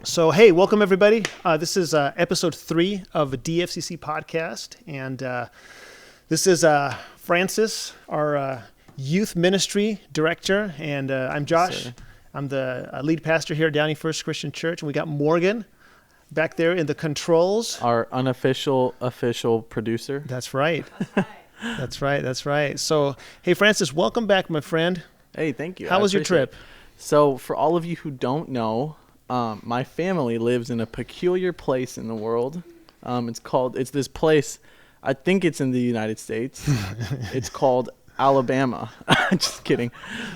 So, hey, welcome everybody. This is episode 3 of a DFCC podcast, and this is Francis, our youth ministry director, and I'm Josh. Sir. I'm the lead pastor here at Downey First Christian Church, and we got Morgan back there in the controls. Our unofficial official producer. That's right. That's right. So, hey, Francis, welcome back, my friend. Hey, thank you. How was your trip? So, for all of you who don't know, my family lives in a peculiar place in the world. It's this place, I think it's in the United States. It's called Alabama. Just kidding.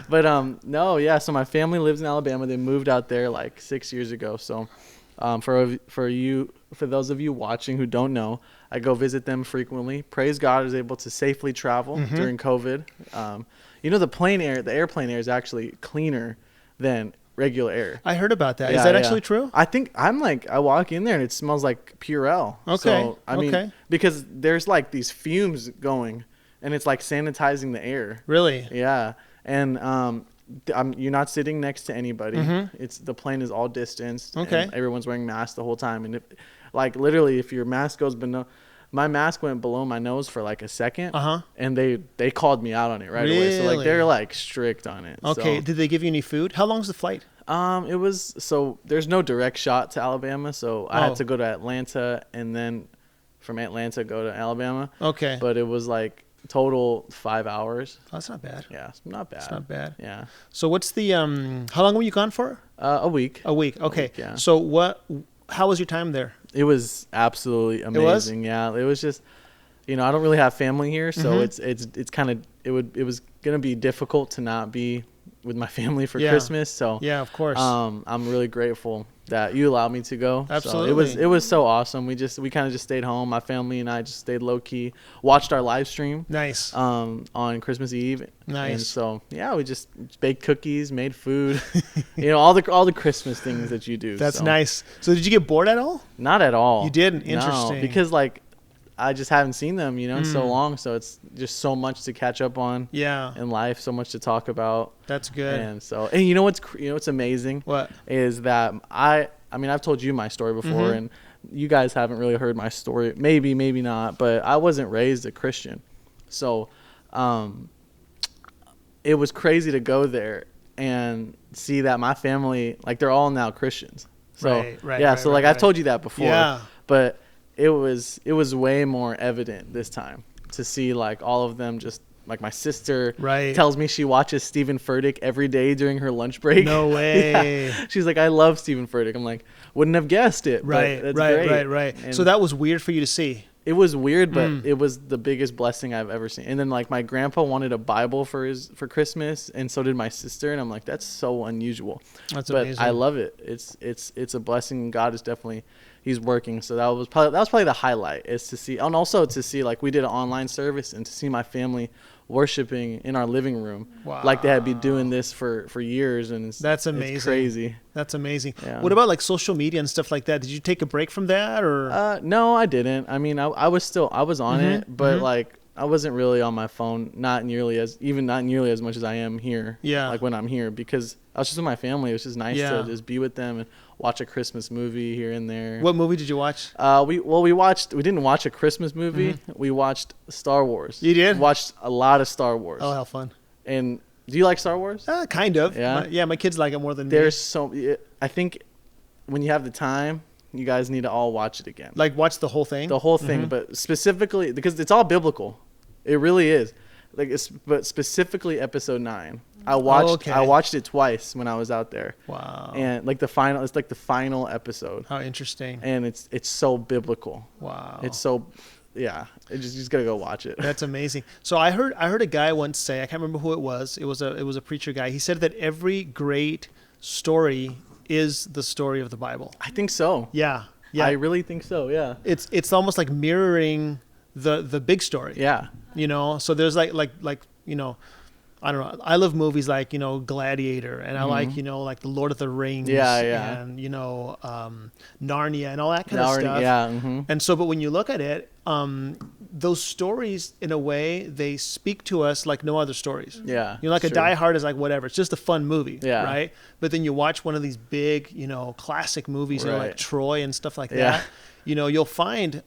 But no, yeah, so my family lives in Alabama. They moved out there like 6 years ago. So for those of you watching who don't know, I go visit them frequently. Praise God, I was able to safely travel during COVID. The airplane air is actually cleaner than regular air. I heard about that. Is that actually true? I think I walk in there and it smells like Purell. Okay. So, I mean, because there's like these fumes going and it's like sanitizing the air. Really? Yeah. And you're not sitting next to anybody. The plane is all distanced. Okay. And everyone's wearing masks the whole time. And literally if your mask goes below, my mask went below my nose for like a second, and they called me out on it right away. So they're like strict on it. Okay. So, Did they give you any food? How long was the flight? There's no direct shot to Alabama, so I had to go to Atlanta and then from Atlanta go to Alabama. Okay. But it was like total 5 hours. Oh, that's not bad. Yeah, it's not bad. It's not bad. Yeah. So what's the how long were you gone for? A week. A week. Okay. Yeah. So how was your time there? It was absolutely amazing. Yeah. It was just, I don't really have family here, so it's kind of it was gonna be difficult to not be with my family for Christmas. So yeah, of course. I'm really grateful that you allowed me to go. Absolutely. So it was so awesome. We kind of just stayed home. My family and I just stayed low key, watched our live stream. Nice. On Christmas Eve. Nice. And so yeah, we just baked cookies, made food, all the Christmas things that you do. That's nice. So did you get bored at all? Not at all. You didn't? Interesting. No, because I just haven't seen them, in so long. So it's just so much to catch up on. Yeah. In life, so much to talk about. That's good. And you know what's amazing? What? Is that I've told you my story before, and you guys haven't really heard my story. Maybe not. But I wasn't raised a Christian, so it was crazy to go there and see that my family, they're all now Christians. So I've told you that before. Yeah. But it was way more evident this time to see all of them just my sister tells me she watches Stephen Furtick every day during her lunch break. No way. Yeah. She's like, I love Stephen Furtick. I'm like, wouldn't have guessed it. Right. But that's great. Right. And so that was weird for you to see. it was weird, but it was the biggest blessing I've ever seen. And then my grandpa wanted a Bible for Christmas, and so did my sister. And I'm like, that's so unusual. That's but amazing. I love it. It's a blessing. God is definitely, he's working. So that was probably the highlight, is to see, and also to see we did an online service and to see my family worshiping in our living room. Wow. Like they had been doing this for years, and that's amazing. It's crazy. That's amazing. Yeah. What about social media and stuff like that? Did you take a break from that, or? No, I didn't. I mean, I was on it, but I wasn't really on my phone, not nearly as much as I am here. Yeah. When I'm here, because I was just with my family. It was just nice to just be with them and watch a Christmas movie here and there. What movie did you watch? We didn't watch a Christmas movie. We watched Star Wars. You did? Watched a lot of Star Wars. Oh, how fun. And do you like Star Wars? Kind of. Yeah. My kids like it more than me. I think when you have the time, you guys need to all watch it again. Watch the whole thing? The whole thing, but specifically, because it's all biblical. It really is. But specifically episode 9. I watched it twice when I was out there. Wow. And it's the final episode. How interesting. And it's so biblical. Wow. It's so, yeah. You just gotta go watch it. That's amazing. So I heard a guy once say, I can't remember who it was. It was a preacher guy. He said that every great story is the story of the Bible. I think so. Yeah. I really think so. Yeah. It's almost like mirroring the big story. Yeah. So there's I don't know. I love movies like, Gladiator, and I like, like the Lord of the Rings, and Narnia and all that kind of stuff. Yeah. And so, but when you look at it, those stories, in a way, they speak to us like no other stories. Yeah. Like a Die Hard is like whatever. It's just a fun movie, right? But then you watch one of these big, classic movies, like Troy and stuff like that. You'll find,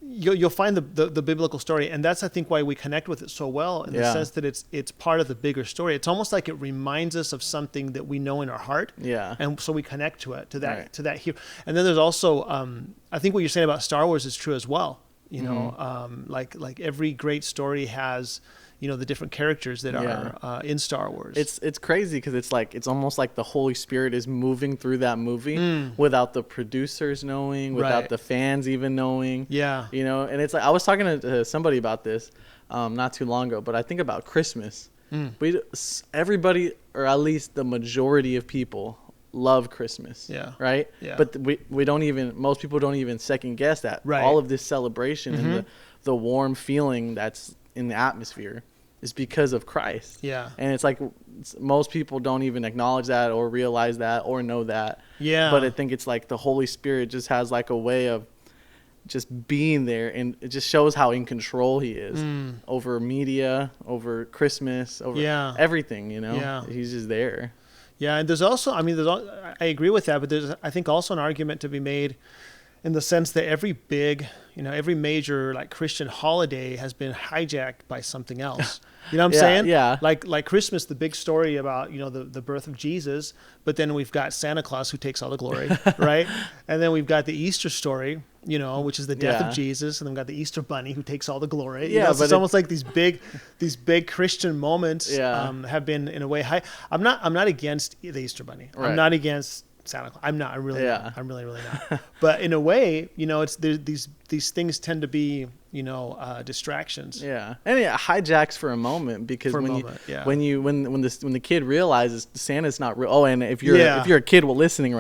you'll find the biblical story, and that's, I think, why we connect with it so well, in the sense that it's part of the bigger story. It's almost like it reminds us of something that we know in our heart, and so we connect to it, to that hero. And then there's also, I think what you're saying about Star Wars is true as well. Like every great story has, the different characters that are in Star Wars. It's crazy because it's almost like the Holy Spirit is moving through that movie without the producers knowing, without the fans even knowing. Yeah. And it's like, I was talking to somebody about this not too long ago, but I think about Christmas. Everybody, or at least the majority of people, love Christmas. Right? Yeah. But most people don't even second guess that. Right. All of this celebration and the warm feeling that's in the atmosphere is because of Christ. Yeah. And it's like most people don't even acknowledge that or realize that or know that. Yeah. But I think it's like the Holy Spirit just has like a way of just being there, and it just shows how in control he is over media, over Christmas, over everything, Yeah. He's just there. Yeah, and there's also, I agree with that, but there's, I think, also an argument to be made in the sense that every big, every major like Christian holiday has been hijacked by something else. You know what I'm saying? Yeah. Like Christmas, the big story about, the birth of Jesus, but then we've got Santa Claus who takes all the glory, right? And then we've got the Easter story, which is the death of Jesus, and then we've got the Easter Bunny who takes all the glory. So it's almost like these big Christian moments have been, in a way, high. I'm not against the Easter Bunny. Right. I'm not against Santa Claus. I'm not. I'm really not. But in a way, it's these things tend to be, distractions. Yeah, and it hijacks for a moment because when the kid realizes Santa's not real. Oh, and if you're a kid listening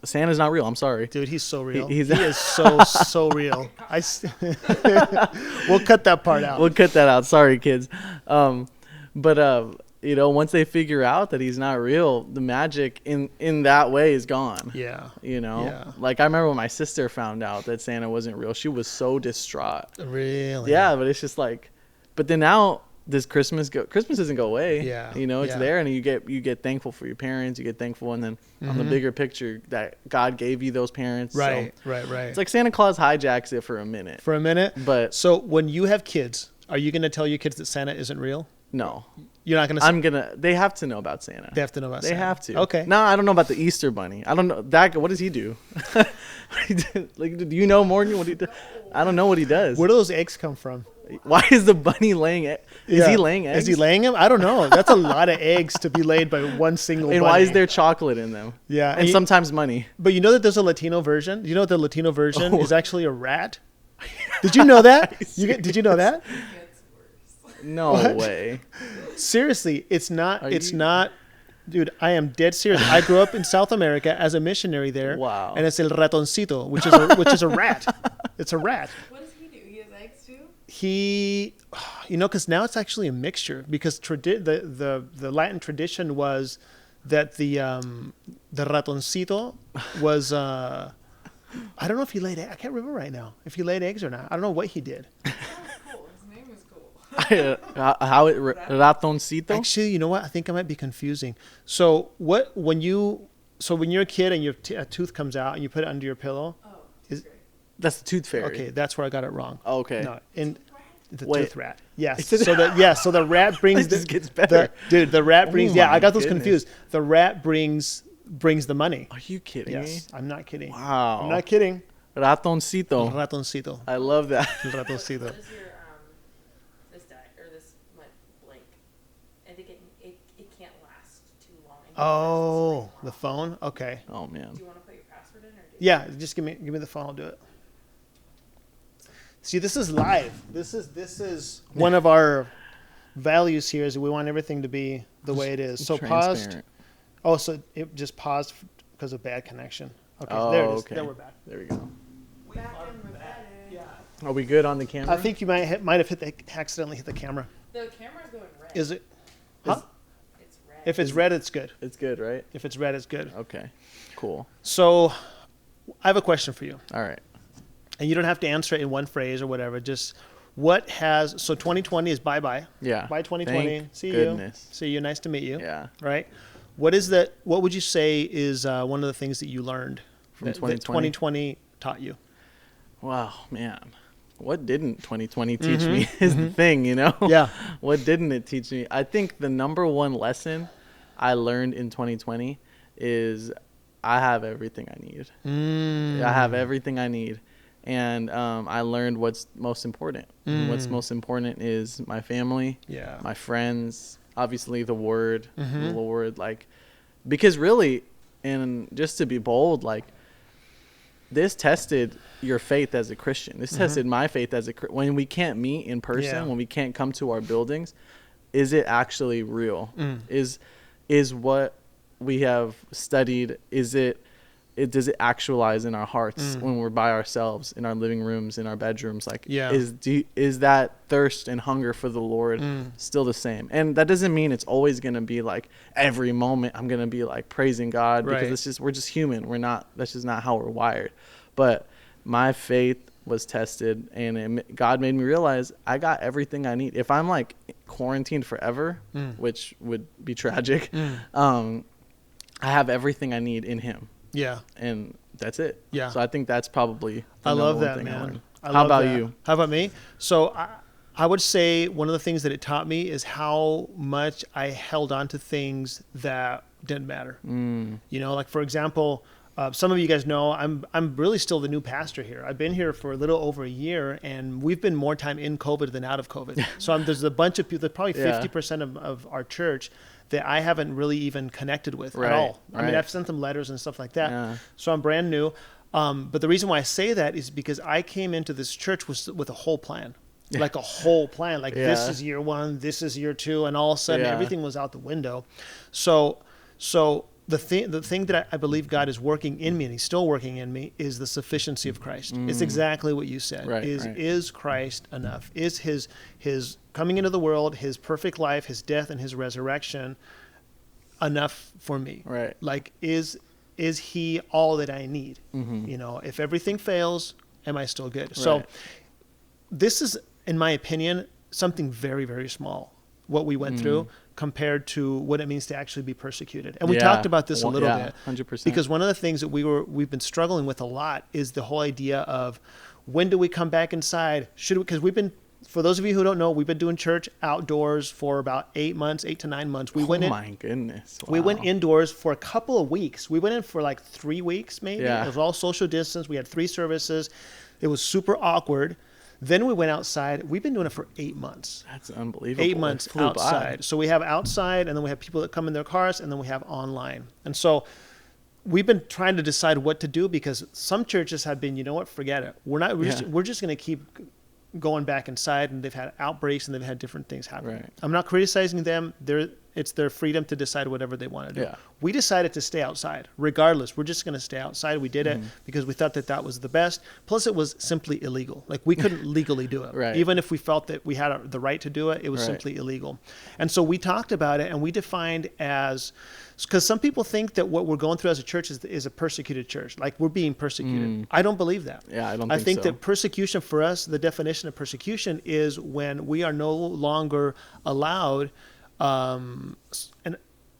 Santa's not real. I'm sorry, dude. He's so real. He is so real. We'll cut that part out. We'll cut that out. Sorry, kids. Once they figure out that he's not real, the magic in that way is gone. Yeah. Like I remember when my sister found out that Santa wasn't real, she was so distraught. Really? Yeah, but it's just like, but then now does Christmas doesn't go away. Yeah. It's there, and you get thankful for your parents, you get thankful, and then on the bigger picture that God gave you those parents. Right. It's like Santa Claus hijacks it for a minute. But so when you have kids, are you going to tell your kids that Santa isn't real? No. You're not going to They have to know about Santa. They have to know about Santa. They have to. Okay. No, I don't know about the Easter Bunny. I don't know. What does he do? Like, do you know, Morgan, what he does? I don't know what he does. Where do those eggs come from? Why is the bunny laying it? Is he laying eggs? Is he laying them? I don't know. That's a lot of eggs to be laid by one single bunny. And why is there chocolate in them? Yeah. And sometimes money. But you know that there's a Latino version? Do you know that the Latino version is actually a rat? Did you know that? Did you know that? No way. Seriously, it's not. Dude, I am dead serious. I grew up in South America as a missionary there. Wow. And it's el ratoncito, which is a rat. It's a rat. What does he do? He has eggs too? Because now it's actually a mixture. Because the Latin tradition was that the ratoncito was. I don't know if he laid eggs. I can't remember right now if he laid eggs or not. I don't know what he did. Ratoncito? Actually, you know what? I think I might be confusing. So when you're a kid and your a tooth comes out and you put it under your pillow, that's the tooth fairy. Okay, that's where I got it wrong. Okay. No, the tooth rat. Yes. So the rat brings this gets better. The rat brings. I got those confused. The rat brings the money. Are you kidding me? Yes, I'm not kidding. Wow. I'm not kidding. Ratoncito. I love that. Ratoncito. Oh, the phone? Okay. Oh, man. Do you want to put your password in? Yeah, just give me the phone. I'll do it. See, this is live. This is one of our values here is we want everything to be the way it is. So paused. Oh, so it just paused because of bad connection. Okay, there it is. Okay. There we're back. There we go. We're back. Yeah. Are we good on the camera? I think you might have accidentally hit the camera. The camera's going Is it? Huh? It's red. If it's red, it's good. It's good, right? If it's red, it's good. Okay. Cool. So I have a question for you. All right. And you don't have to answer it in one phrase or whatever. Just what has, so 2020 is bye-bye. Yeah. Bye 2020. Thank See goodness. you. See you. Nice to meet you. Yeah. Right? What would you say is one of the things that you learned From that 2020 taught you? Wow, man. What didn't 2020 teach me is the thing, you know? Yeah. What didn't it teach me? I think the number one lesson I learned in 2020 is I have everything I need. I have everything I need. And I learned what's most important. And what's most important is my family, my friends, obviously the word, the Lord. Like, because really, and just to be bold, like, this tested your faith as a Christian. This tested my faith as when we can't meet in person, when we can't come to our buildings, is it actually real? Is what we have studied, does it actualize in our hearts when we're by ourselves in our living rooms, in our bedrooms? Like, is that thirst and hunger for the Lord still the same? And that doesn't mean it's always going to be like every moment I'm going to be like praising God, because we're just human. That's just not how we're wired. But my faith was tested, and God made me realize I got everything I need. If I'm like quarantined forever, which would be tragic, I have everything I need in Him. Yeah. And that's it. Yeah. So I think that's probably the number one thing I learned. How about you? How about me? So I would say one of the things that it taught me is how much I held on to things that didn't matter. You know, like for example, some of you guys know I'm really still the new pastor here. I've been here for a little over a year, and we've been more time in COVID than out of COVID. So there's a bunch of people, there's probably 50% of our church that I haven't really even connected with at all. I mean, I've sent them letters and stuff like that. Yeah. So I'm brand new. But the reason why I say that is because I came into this church with a whole plan. Like a whole plan. Like this is year 1, this is year 2, and all of a sudden everything was out the window. So the thing that I believe God is working in me, and He's still working in me, is the sufficiency of Christ. It's exactly what you said. Is Christ enough? Is his coming into the world, His perfect life, His death, and His resurrection enough for me? Right. Like, is He all that I need? You know, if everything fails, am I still good? Right. So this is, in my opinion, something very, very small, what we went through, compared to what it means to actually be persecuted. And we talked about this a little bit. 100%. Because one of the things that we've been struggling with a lot is the whole idea of, when do we come back inside? Because for those of you who don't know, we've been doing church outdoors for about 8 to 9 months. My goodness. Wow. We went indoors for a couple of weeks. We went in for like 3 weeks maybe. Yeah. It was all social distance. We had 3 services. It was super awkward. Then we went outside. We've been doing it for 8 months. That's unbelievable. 8 months outside. By. So we have outside, and then we have people that come in their cars, and then we have online. And so we've been trying to decide what to do, because some churches have been, you know what, forget it. We're just going to keep going back inside, and they've had outbreaks and they've had different things happen. Right. I'm not criticizing them. It's their freedom to decide whatever they want to do. Yeah. We decided to stay outside. Regardless, we're just going to stay outside. We did it because we thought that was the best. Plus, it was simply illegal. Like, we couldn't legally do it. Right. Even if we felt that we had the right to do it, it was simply illegal. And so we talked about it, and we defined as, because some people think that what we're going through as a church is a persecuted church. Like, we're being persecuted. I don't believe that. Yeah, I think that persecution for us, the definition of persecution is when we are no longer allowed. And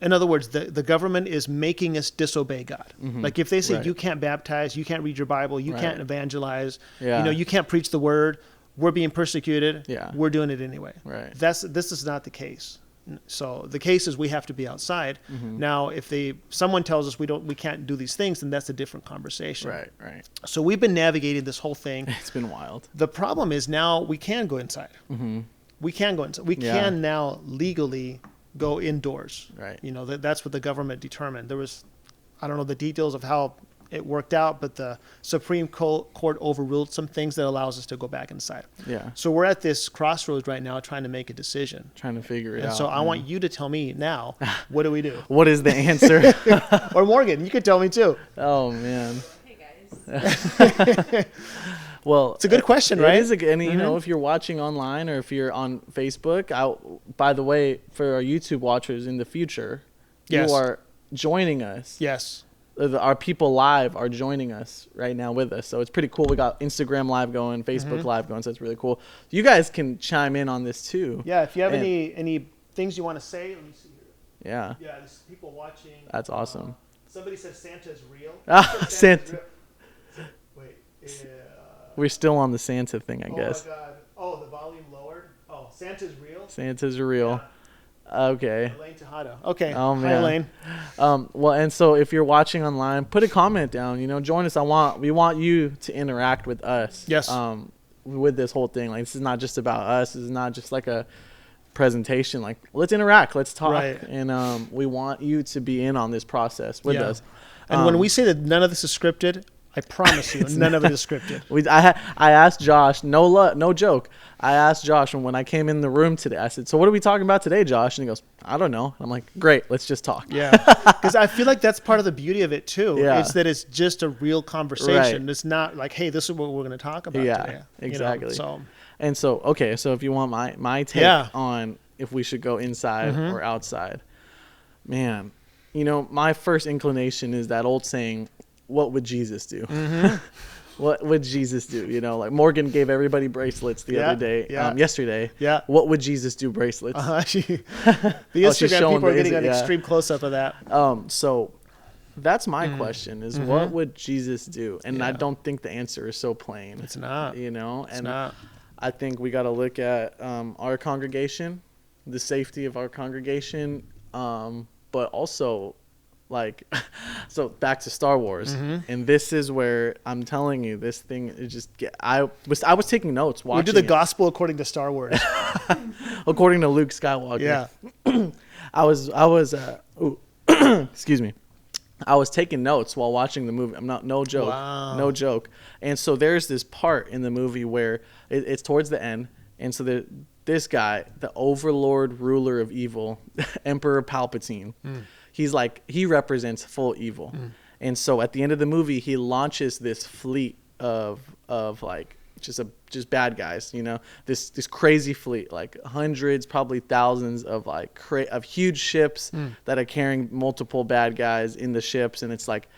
in other words, the government is making us disobey God. Like, if they say you can't baptize, you can't read your Bible, you can't evangelize, you can't preach the word, we're being persecuted. Yeah. We're doing it anyway. Right. This is not the case. So the case is we have to be outside. Now, if someone tells us we can't do these things, then that's a different conversation. Right. So we've been navigating this whole thing. It's been wild. The problem is now we can go inside. We can go inside. We can now legally go indoors. Right. You know, that's what the government determined. I don't know the details of how it worked out, but the Supreme Court overruled some things that allows us to go back inside. Yeah. So we're at this crossroads right now, trying to make a decision. Trying to figure it out. So I want you to tell me now, what do we do? What is the answer? Or Morgan, you could tell me too. Oh, man. Hey, guys. Well, It's a good question, right? It is and you know, if you're watching online or if you're on Facebook, by the way, for our YouTube watchers in the future, Yes. you are joining us. Yes. Our people live are joining us right now with us. So it's pretty cool. We got Instagram live going, Facebook live going. So it's really cool. You guys can chime in on this too. Yeah. If you have any things you want to say, let me see here. Yeah. Yeah. There's people watching. That's awesome. Somebody said Santa's real. Santa. Wait. We're still on the Santa thing, I guess. Oh my God. Oh, the volume lowered. Oh, Santa's real. Santa's real. Okay. Elaine Tejada. Okay. Oh, Hi, man. Elaine. Well, and so if you're watching online, put a comment down. You know, join us. We want you to interact with us. Yes. With this whole thing, like this is not just about us. This is not just like a presentation. Like, let's interact. Let's talk. Right. And we want you to be in on this process with us. And when we say that none of this is scripted, I promise you, none of it is scripted. I asked Josh, no joke. I asked Josh when I came in the room today, I said, so what are we talking about today, Josh? And he goes, I don't know. I'm like, great, let's just talk. Yeah. Because I feel like that's part of the beauty of it too. Yeah. It's that it's just a real conversation. Right. It's not like, hey, this is what we're going to talk about Yeah, today. exactly. You know, And so, okay, so if you want my take on if we should go inside or outside, man, you know, my first inclination is that old saying, what would Jesus do? What would Jesus do? You know, like Morgan gave everybody bracelets the other day, yesterday. Yeah. What would Jesus do bracelets? the Instagram showing people are the getting an yeah. extreme close up of that. So that's my question is what would Jesus do? And I don't think the answer is so plain. It's not. You know, It's and not. I think we got to look at our congregation, the safety of our congregation, but also like, so back to Star Wars, and this is where I'm telling you, this thing is just. I was taking notes watching. We do the gospel according to Star Wars. According to Luke Skywalker. Yeah. I was excuse me. I was taking notes while watching the movie. I'm not, no joke. Wow. No joke. And so there's this part in the movie where it's towards the end. And so this guy, the overlord ruler of evil, Emperor Palpatine, he represents full evil. And so at the end of the movie, he launches this fleet of like just bad guys, you know, this crazy fleet, like hundreds, probably thousands of like of huge ships that are carrying multiple bad guys in the ships, and it's like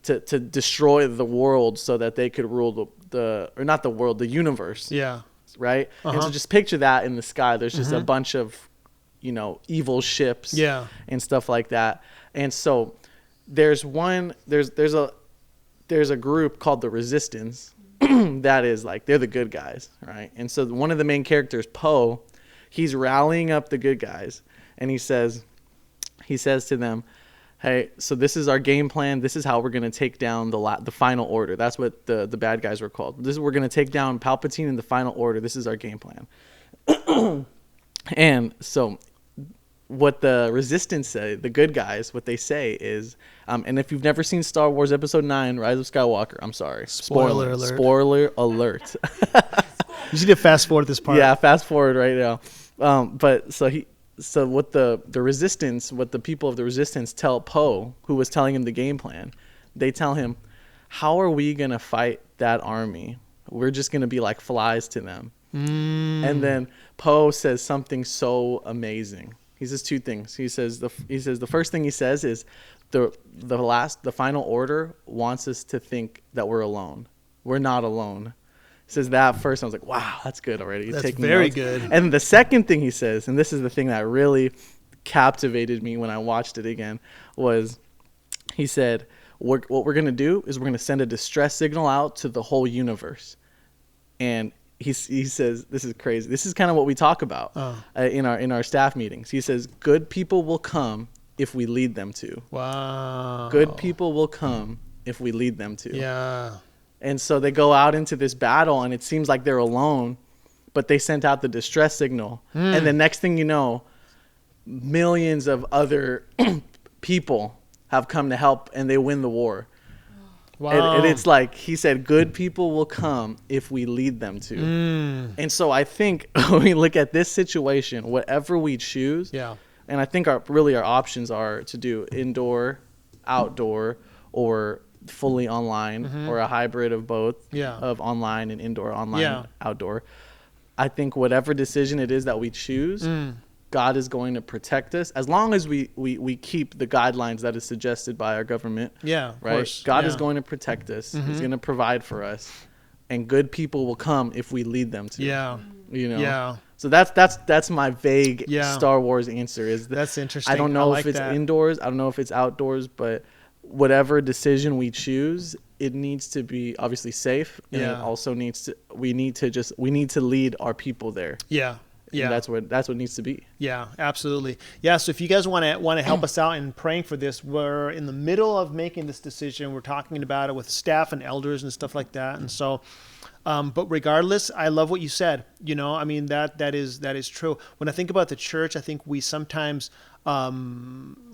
to destroy the world so that they could rule the universe. Yeah. Right. And so just picture that in the sky. There's just a bunch of, you know, evil ships. Yeah. And stuff like that. And so there's a group called the Resistance. That is like, they're the good guys, right? And so one of the main characters, Poe, he's rallying up the good guys, and he says to them, hey, so this is our game plan. This is how we're going to take down the final order. That's what the bad guys were called. We're going to take down Palpatine in the final order. This is our game plan. And so what the Resistance say, the good guys, what they say is, and if you've never seen Star Wars Episode 9, Rise of Skywalker, I'm sorry. Spoiler alert. Spoiler alert. You need to fast forward this part. Yeah, fast forward right now. But so what the Resistance, what the people of the Resistance tell Poe, who was telling him the game plan, they tell him, how are we going to fight that army? We're just going to be like flies to them. And then Poe says something so amazing. He says two things. He says the first thing he says is the final order wants us to think that we're alone. We're not alone. He says that first. I was like, wow, that's good already. That's very good. And the second thing he says, and this is the thing that really captivated me when I watched it again, was he said, what we're going to do is we're going to send a distress signal out to the whole universe. And he says, this is crazy. This is kind of what we talk about in our staff meetings. He says, good people will come if we lead them to. Wow. Good people will come if we lead them to. Yeah. And so they go out into this battle, and it seems like they're alone, but they sent out the distress signal. And the next thing you know, millions of other people have come to help, and they win the war. Wow. And it's like he said, good people will come if we lead them to. And so I think when we look at this situation, whatever we choose, and I think our options are to do indoor, outdoor, or fully online or a hybrid of both, Yeah. of online and indoor, online Yeah. outdoor. I think whatever decision it is that we choose, God is going to protect us as long as we keep the guidelines that is suggested by our government. Yeah, of right. course. God is Yeah. going to protect us. He's going to provide for us, and good people will come if we lead them to. Yeah. You know. Yeah. So that's my vague Yeah. Star Wars answer. Is that That's interesting. I don't know like if it's that. indoors. I don't know if it's outdoors, but whatever decision we choose, it needs to be obviously safe, and it Yeah. also needs to. We need to lead our people there. Yeah. Yeah. And that's what needs to be. Yeah, absolutely. Yeah, so if you guys want to help us out in praying for this, we're in the middle of making this decision. We're talking about it with staff and elders and stuff like that. And so, but regardless, I love what you said. You know, I mean, that is true. When I think about the church, I think we sometimes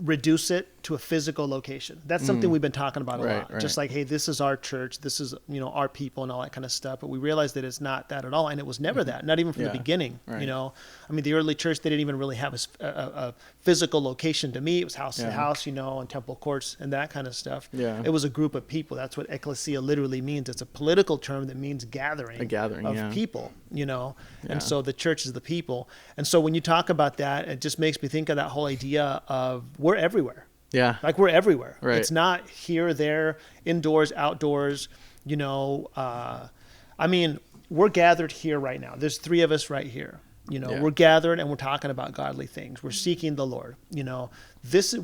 reduce it to a physical location. That's something we've been talking about a lot. Right. Just like, hey, this is our church, this is, you know, our people and all that kind of stuff. But we realized that it's not that at all, and it was never that, not even from the beginning. Right. You know, I mean, the early church, they didn't even really have a physical location to meet. It was house to house, you know, and temple courts and that kind of stuff. Yeah. It was a group of people. That's what ecclesia literally means. It's a political term that means gathering. A gathering, of people, you know. Yeah. And so the church is the people. And so when you talk about that, it just makes me think of that whole idea of we're everywhere. Yeah. Like we're everywhere. Right. It's not here, there, indoors, outdoors, you know. I mean, we're gathered here right now. There's 3 of us right here. You know, we're gathered and we're talking about godly things. We're seeking the Lord. You know,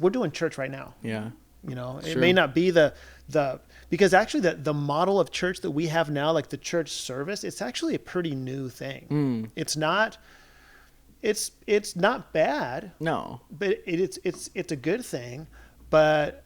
we're doing church right now. Yeah. You know, it Sure. may not be because actually the model of church that we have now, like the church service, it's actually a pretty new thing. It's not bad, No. but it's a good thing, but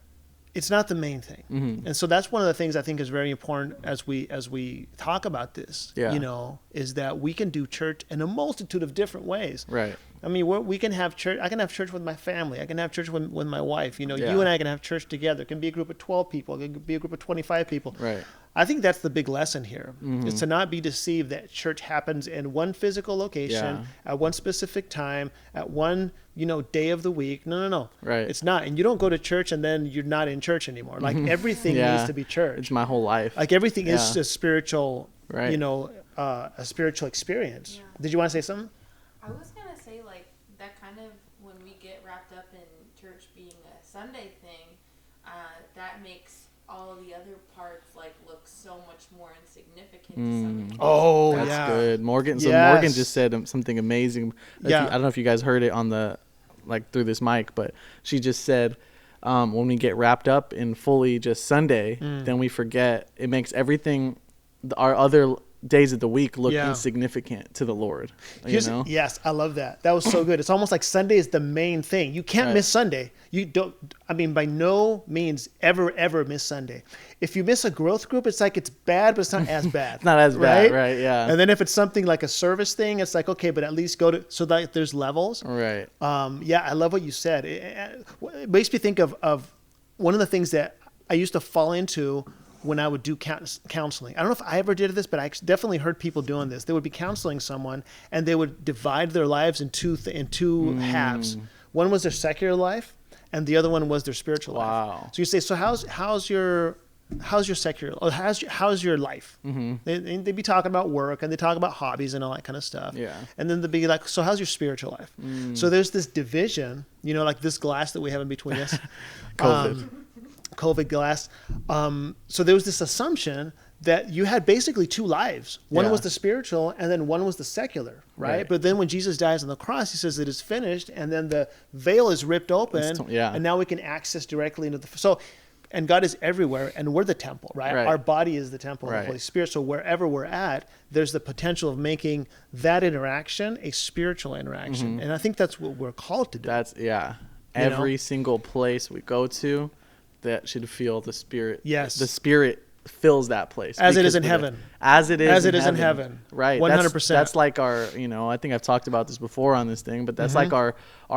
it's not the main thing. And so that's one of the things I think is very important as we talk about this, Yeah. you know, is that we can do church in a multitude of different ways. Right. I mean, we can have church. I can have church with my family. I can have church with my wife. You know, Yeah. you and I can have church together. It can be a group of 12 people. It can be a group of 25 people. Right. I think that's the big lesson here, is to not be deceived that church happens in one physical location at one specific time at one, you know, day of the week. No. Right. It's not. And you don't go to church and then you're not in church anymore. Like everything needs to be church. It's my whole life. Like everything is a spiritual, Right. you know, a spiritual experience. Yeah. Did you want to say something? I was gonna say, like, that kind of, when we get wrapped up in church being a Sunday thing, that makes all the other parts like look so much more insignificant to some people. Oh, That's yeah. good. Morgan. So Yes. Morgan just said something amazing. Yeah. I don't know if you guys heard it on the, like through this mic, but she just said, when we get wrapped up in fully just Sunday, then we forget. It makes everything, our other days of the week look insignificant to the Lord. Yes, I love that. That was so good. It's almost like Sunday is the main thing. You can't miss Sunday. You don't, I mean, by no means ever miss Sunday. If you miss a growth group, it's like it's bad, but it's not as bad. It's not as bad, right? Yeah. And then if it's something like a service thing, it's like, okay, but at least go to, so that there's levels. Right. Yeah, I love what you said. It makes me think of one of the things that I used to fall into when I would do counseling. I don't know if I ever did this, but I definitely heard people doing this. They would be counseling someone and they would divide their lives in two halves. One was their secular life and the other one was their spiritual life. Wow. So you say, so how's your secular, or how's your life? They'd be talking about work and they talk about hobbies and all that kind of stuff. Yeah. And then they'd be like, so how's your spiritual life? So there's this division, you know, like this glass that we have in between us. COVID glass. So there was this assumption that you had basically 2 lives. One was the spiritual and then one was the secular, right? But then when Jesus dies on the cross, he says it is finished, and then the veil is ripped open, and now we can access directly into and God is everywhere, and we're the temple, right? Our body is the temple of the Holy Spirit. So wherever we're at, there's the potential of making that interaction a spiritual interaction. And I think that's what we're called to do. Every single place we go to, that should feel the Spirit. Yes. The Spirit fills that place. As it is in heaven. As it is in heaven. Right. 100%. That's like our, you know, I think I've talked about this before on this thing, but that's like our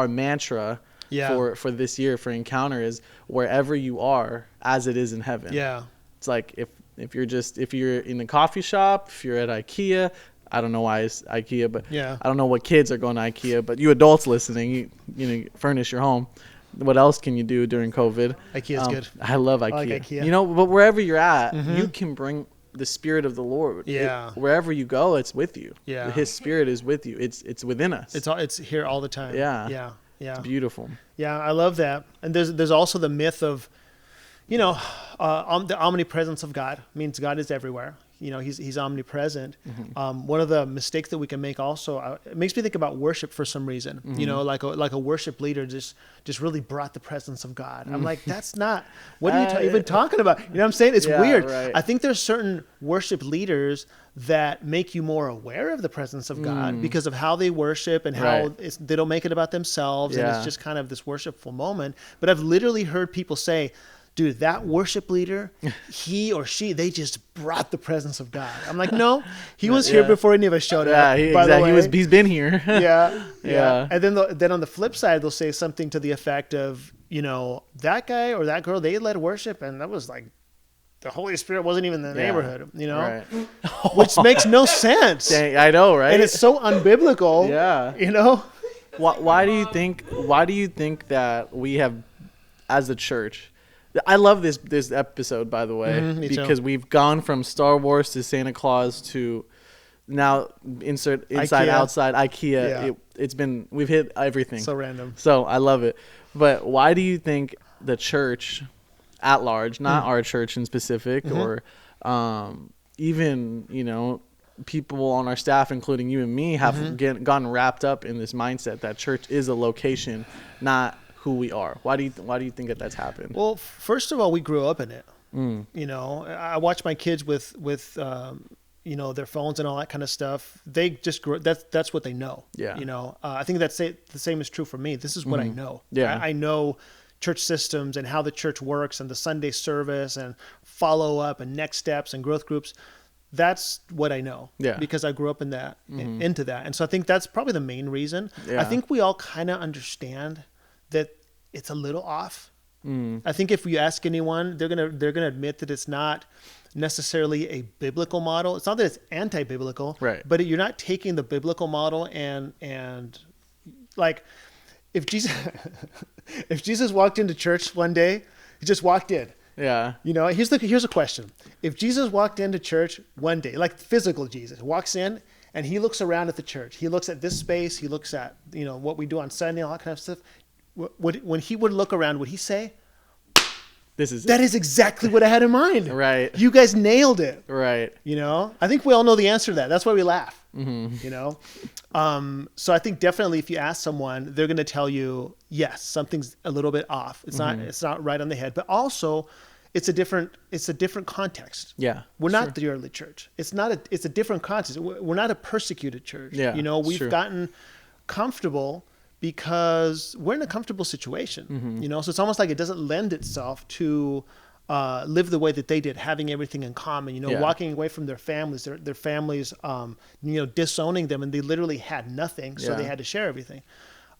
mantra for this year, for Encounter, is wherever you are, as it is in heaven. Yeah. It's like if you're in a coffee shop, if you're at IKEA, I don't know why it's IKEA, but I don't know what kids are going to IKEA, but you adults listening, you know, furnish your home. What else can you do during COVID? IKEA's good. I love IKEA. I like IKEA. You know, but wherever you're at, you can bring the Spirit of the Lord. Yeah. Wherever you go, it's with you. Yeah. His Spirit is with you. It's within us. It's here all the time. Yeah. Yeah. It's beautiful. Yeah, I love that. And there's also the myth of, the omnipresence of God means God is everywhere. He's omnipresent. One of the mistakes that we can make also, it makes me think about worship for some reason. Like a worship leader just really brought the presence of God. I'm like, that's not, what are you even talking about? You know what I'm saying? It's weird. Right. I think there's certain worship leaders that make you more aware of the presence of God because of how they worship and how they don't make it about themselves. And it's just kind of this worshipful moment. But I've literally heard people say, dude, that worship leader, he or she, they just brought the presence of God. I'm like, no, he was here before any of us showed up. Yeah, by the way. He's been here. Yeah. And then on the flip side, they'll say something to the effect of, that guy or that girl, they led worship, and that was like, the Holy Spirit wasn't even in the neighborhood, Right. which makes no sense. Dang, I know, right? And it's so unbiblical. Yeah. Why do you think that we have, as a church, I love this episode, by the way, because we've gone from Star Wars to Santa Claus to now inside, IKEA. outside, IKEA. Yeah. We've hit everything. So random. So I love it. But why do you think the church at large, not our church in specific, or even, people on our staff, including you and me, have gotten wrapped up in this mindset that church is a location, not who we are? Why do you think that's happened? Well, first of all, we grew up in it. I watch my kids with their phones and all that kind of stuff. They just grew. That's what they know. Yeah. I think the same is true for me. This is what I know. Yeah. I know church systems and how the church works and the Sunday service and follow up and next steps and growth groups. That's what I know. Yeah. Because I grew up in that, into that. And so I think that's probably the main reason. Yeah. I think we all kind of understand that it's a little off. I think if you ask anyone, they're gonna admit that it's not necessarily a biblical model. It's not that it's anti-biblical, right? But you're not taking the biblical model and like if Jesus walked into church one day, he just walked in. Yeah. Here's a question. If Jesus walked into church one day, like physical Jesus, walks in and he looks around at the church, he looks at this space, he looks at what we do on Sunday, all that kind of stuff. When he would look around, would he say, that is exactly what I had in mind. Right. You guys nailed it. Right. I think we all know the answer to that. That's why we laugh. So I think definitely if you ask someone, they're going to tell you, yes, something's a little bit off. It's not right on the head, but also it's a different context. Yeah. We're not the early church. It's a different context. We're not a persecuted church. Yeah. We've gotten comfortable because we're in a comfortable situation, so it's almost like it doesn't lend itself to live the way that they did, having everything in common, walking away from their families, their families, disowning them, and they literally had nothing, so they had to share everything.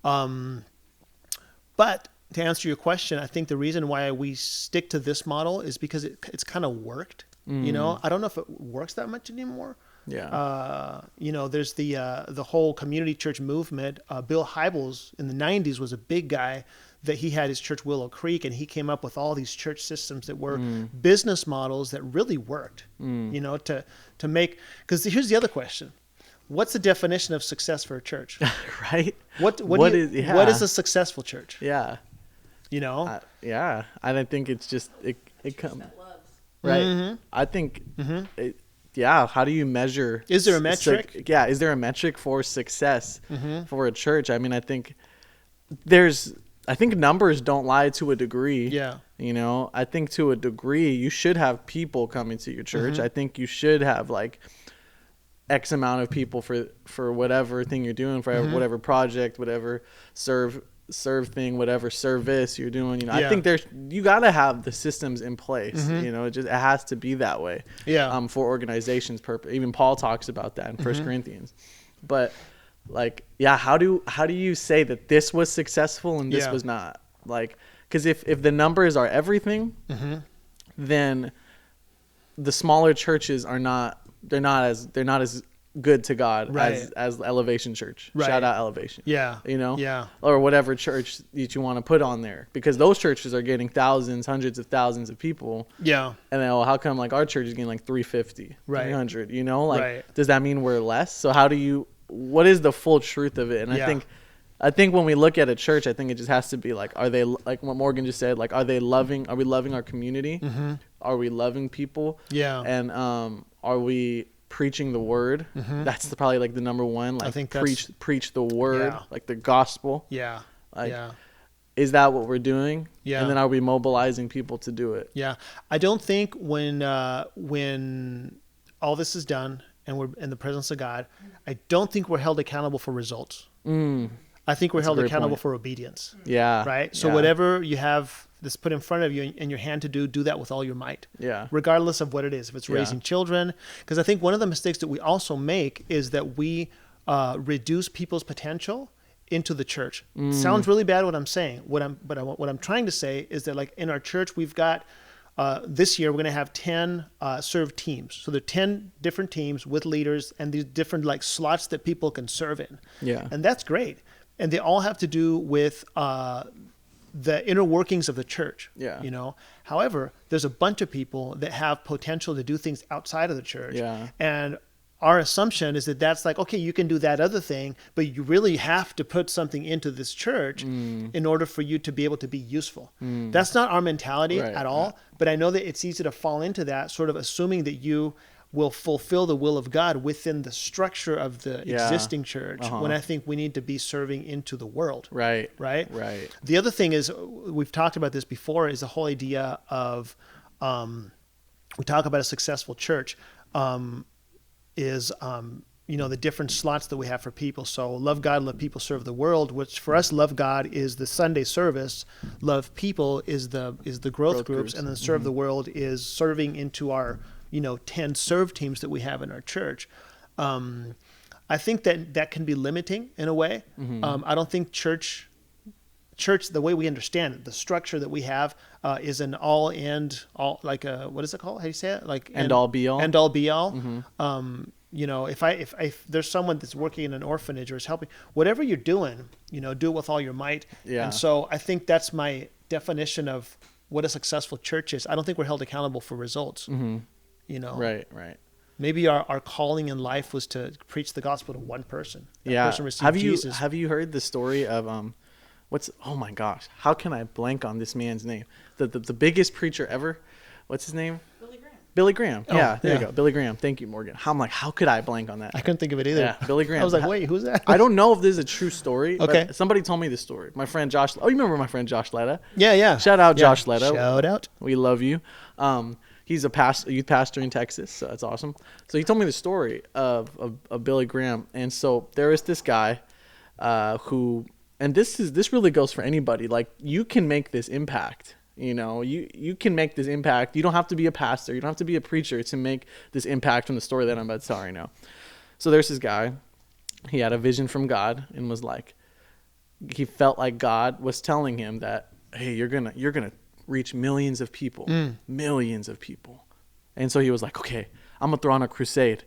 But to answer your question, I think the reason why we stick to this model is because it's kind of worked. I don't know if it works that much anymore. Yeah. There's the whole community church movement. Bill Hybels in the 90s was a big guy that he had his church Willow Creek, and he came up with all these church systems that were business models that really worked, to make, because here's the other question. What's the definition of success for a church? Right. What is a successful church? Yeah. Yeah. I don't think it's just, it comes. Right. I think how do you measure? Is there a metric? Is there a metric for success for a church? I mean, I think numbers don't lie to a degree. Yeah. I think to a degree you should have people coming to your church. I think you should have like X amount of people for whatever thing you're doing, for whatever project, whatever serve thing, whatever service you're doing. I think you got to have the systems in place. It has to be that way. Yeah. For organizations' purpose. Even Paul talks about that in 1 Corinthians. But how do you say that this was successful and this was not? Like, because if the numbers are everything, then the smaller churches are not as good to God Right. as Elevation Church. Right. Shout out Elevation. Yeah. You know? Yeah. Or whatever church that you want to put on there, because those churches are getting thousands, hundreds of thousands of people. Yeah. And then, well, how come like our church is getting like 350, Right. 300, you know? Like, Right. does that mean we're less? So what is the full truth of it? And Yeah. I think when we look at a church, I think it just has to be like, are they, like what Morgan just said, like, are we loving our community? Mm-hmm. Are we loving people? Yeah. And are we preaching the word? Mm-hmm. That's probably like the number one. Like, I think that's, preach the word, Yeah. like the gospel. yeah. Like, Yeah. is that what we're doing? Yeah. And then are we mobilizing people to do it? Yeah. I don't think when all this is done and we're in the presence of God, I don't think we're held accountable for results. I think we're That's a held great accountable point. for obedience. Yeah. Right? So Yeah. whatever you have this put in front of you in your hand to do that with all your might. Yeah. Regardless of what it is. If it's Yeah. raising children. Because I think one of the mistakes that we also make is that we reduce people's potential into the church. Sounds really bad what I'm saying. What I'm trying to say is that, like, in our church, we've got this year we're going to have 10 serve teams. So there are 10 different teams with leaders and these different like slots that people can serve in. Yeah. And that's great. And they all have to do with the inner workings of the church. Yeah. You know. However, there's a bunch of people that have potential to do things outside of the church. Yeah. And our assumption is that that's like, okay, you can do that other thing, but you really have to put something into this church in order for you to be able to be useful. That's not our mentality Right, at all. right. But I know that it's easy to fall into that, sort of assuming that you will fulfill the will of God within the structure of the Yeah. existing church, Uh-huh. when I think we need to be serving into the world. Right. Right? Right. The other thing is, we've talked about this before, is the whole idea of, we talk about a successful church, the different slots that we have for people. So love God, love people, serve the world, which for us, love God is the Sunday service. Love people is the growth groups. And then serve the world is serving into our, 10 serve teams that we have in our church. I think that can be limiting in a way. I don't think church, the way we understand it, the structure that we have is an what is it called? How do you say it? Like End all be all. End all be all. If there's someone that's working in an orphanage or is helping, whatever you're doing, do it with all your might. Yeah. And so I think that's my definition of what a successful church is. I don't think we're held accountable for results. Right. Right. Maybe our calling in life was to preach the gospel to one person. That person received Jesus. Have you heard the story of oh my gosh, how can I blank on this man's name? The biggest preacher ever. What's his name? Billy Graham. Oh, There yeah. you go. Billy Graham. Thank you, Morgan. I'm like, how could I blank on that? I couldn't think of it either. Yeah, Billy Graham. I was like, wait, who's that? I don't know if this is a true story. Okay. But somebody told me this story. My friend Josh. Oh, you remember my friend Josh Letta? Yeah. Shout out Josh Letta. Shout out. We love you. He's a youth pastor in Texas, so that's awesome. So he told me the story of Billy Graham, and so there is this guy who, and this really goes for anybody. Like, you can make this impact. You can make this impact. You don't have to be a pastor. You don't have to be a preacher to make this impact from the story that I'm about to tell right now. So there's this guy. He had a vision from God and was like, he felt like God was telling him that, hey, you're gonna reach millions of people. And so he was like, okay, I'm gonna throw on a crusade.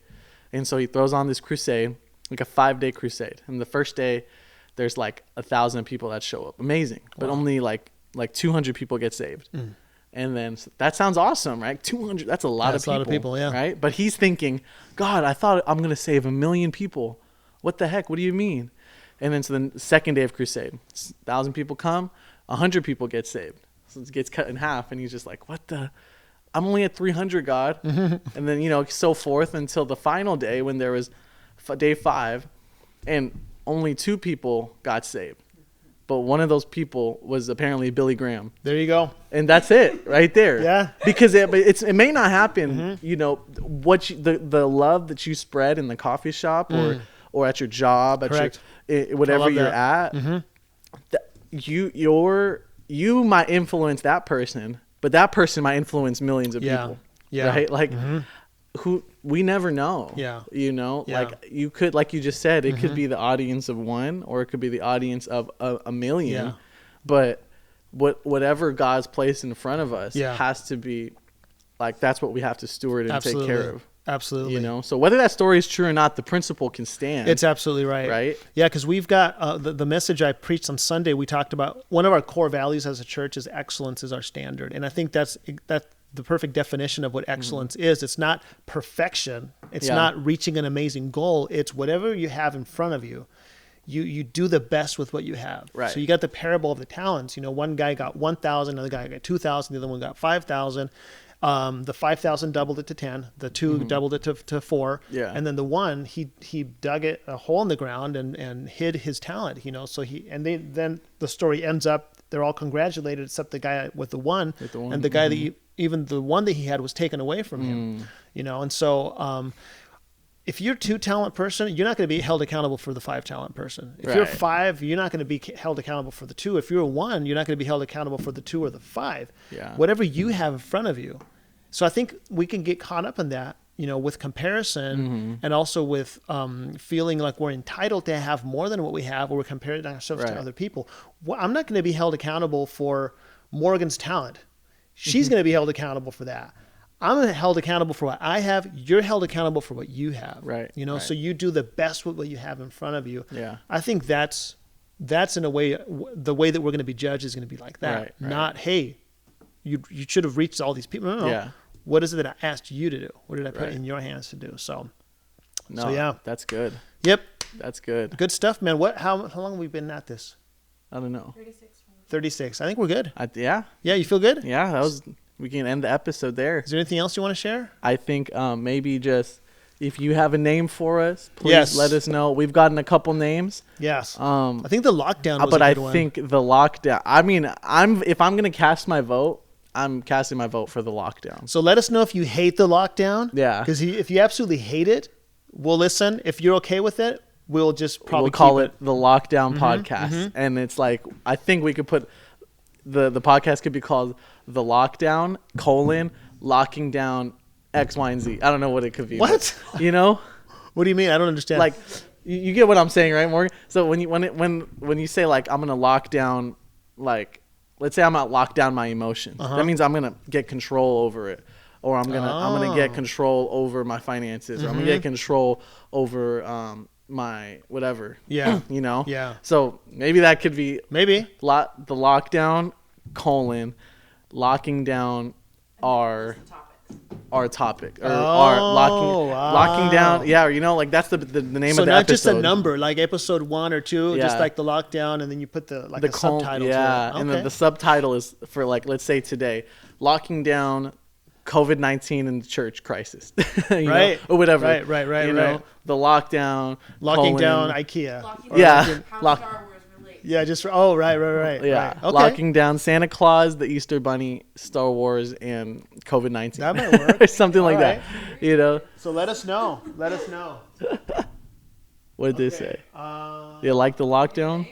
And so he throws on this crusade, like a 5-day crusade. And the first day, there's like 1,000 people that show up. Amazing. But only like 200 people get saved. And then that sounds awesome, right? 200, that's a lot of people. That's a lot of people, yeah. Right? But he's thinking, God, I thought I'm going to save 1 million people. What the heck? What do you mean? And then so the second day of crusade, 1,000 people come, 100 people get saved. So it gets cut in half. And he's just like, what the? I'm only at 300, God. And then, so forth until the final day when there was day 5 and only 2 people got saved. But one of those people was apparently Billy Graham. There you go. And that's it right there. Yeah. Because it may not happen, the love that you spread in the coffee shop or at your job, Correct. whatever you're at. You might influence that person, but that person might influence millions of people. Yeah. Right? Like, who we never know. Yeah. Like you could, like you just said, it could be the audience of 1, or it could be the audience of a million. Yeah. But whatever God's placed in front of us Yeah. has to be like, that's what we have to steward and Absolutely. take care of. Absolutely. So whether that story is true or not, the principle can stand. It's absolutely right. Right? Yeah, because we've got the message I preached on Sunday. We talked about one of our core values as a church is excellence is our standard, and I think that's the perfect definition of what excellence is. It's not perfection. It's not reaching an amazing goal. It's whatever you have in front of you. You do the best with what you have. Right. So you got the parable of the talents. One guy got 1,000, another guy got 2,000, the other one got 5,000. The 5,000 doubled it to 10. The 2 doubled it to 4. Yeah. And then the 1, he dug a hole in the ground and hid his talent. So then the story ends up, they're all congratulated except the guy with the 1, and the guy that even the 1 that he had was taken away from him. And so if you're a 2-talent person, you're not going to be held accountable for the 5-talent person. If you're a 5, you're not going to be held accountable for the 2. If you're a 1, you're not going to be held accountable for the 2 or the 5. Yeah. Whatever you have in front of you. So I think we can get caught up in that, with comparison and also with feeling like we're entitled to have more than what we have, or we're comparing ourselves to other people. Well, I'm not going to be held accountable for Morgan's talent. She's going to be held accountable for that. I'm held accountable for what I have. You're held accountable for what you have. Right. So you do the best with what you have in front of you. Yeah. I think that's in a way, the way that we're going to be judged is going to be like that. Right. Not, hey, you should have reached all these people. No. Yeah. What is it that I asked you to do? What did I put in your hands to do? So yeah. That's good. Yep. That's good. Good stuff, man. How long have we been at this? I don't know. 36. I think we're good. Yeah. Yeah, you feel good? Yeah, we can end the episode there. Is there anything else you want to share? I think maybe just if you have a name for us, please let us know. We've gotten a couple names. Yes. I think the lockdown was but a I good one. think the lockdown. I mean, if I'm gonna cast my vote, I'm casting my vote for the lockdown. So let us know if you hate the lockdown. Yeah. Because if you absolutely hate it, we'll listen. If you're okay with it, we'll just probably call keep it the Lockdown Podcast. And it's like, I think we could put the podcast could be called the Lockdown : locking down X, Y, and Z. I don't know what it could be. What? But, you know? What do you mean? I don't understand. Like, you get what I'm saying, right, Morgan? So when you say like I'm gonna lock down, like, let's say I'm gonna lock down my emotions. That means I'm gonna get control over it, or I'm gonna get control over my finances, or I'm gonna get control over my whatever. Yeah. Yeah. So maybe that could be Maybe. the lockdown : locking down our topic, or our locking down. Yeah, or that's the name So of the not episode. just a number, like episode 1 or 2, just Yeah. like the lockdown, and then you put the subtitle. Yeah, to it. and Okay. then the subtitle is for, like, let's say today, locking down COVID-19 and the church crisis, Right. or whatever. Right. The lockdown, locking down IKEA. Yeah. How Star Wars relates. Yeah, just right. Yeah, Right. Okay. locking down Santa Claus, the Easter Bunny, Star Wars, and COVID-19. That might work. or something like All that. So let us know. What did they Okay. say? You like the lockdown?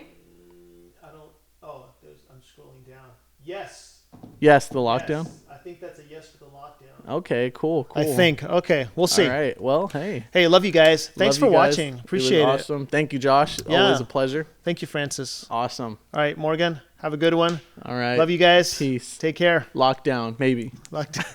I don't. Oh, I'm scrolling down. Yes. Yes, the lockdown. Yes. I think that's a yes for the lockdown. Okay, cool. I think. Okay, we'll see. All right. Well, hey. Hey, love you guys. Thanks Love for you guys. watching. It Appreciate was awesome. Thank you, Josh. Yeah. Always a pleasure. Thank you, Francis. Awesome. All right, Morgan. Have a good one. All right. Love you guys. Peace. Take care. Lockdown, maybe. Lockdown.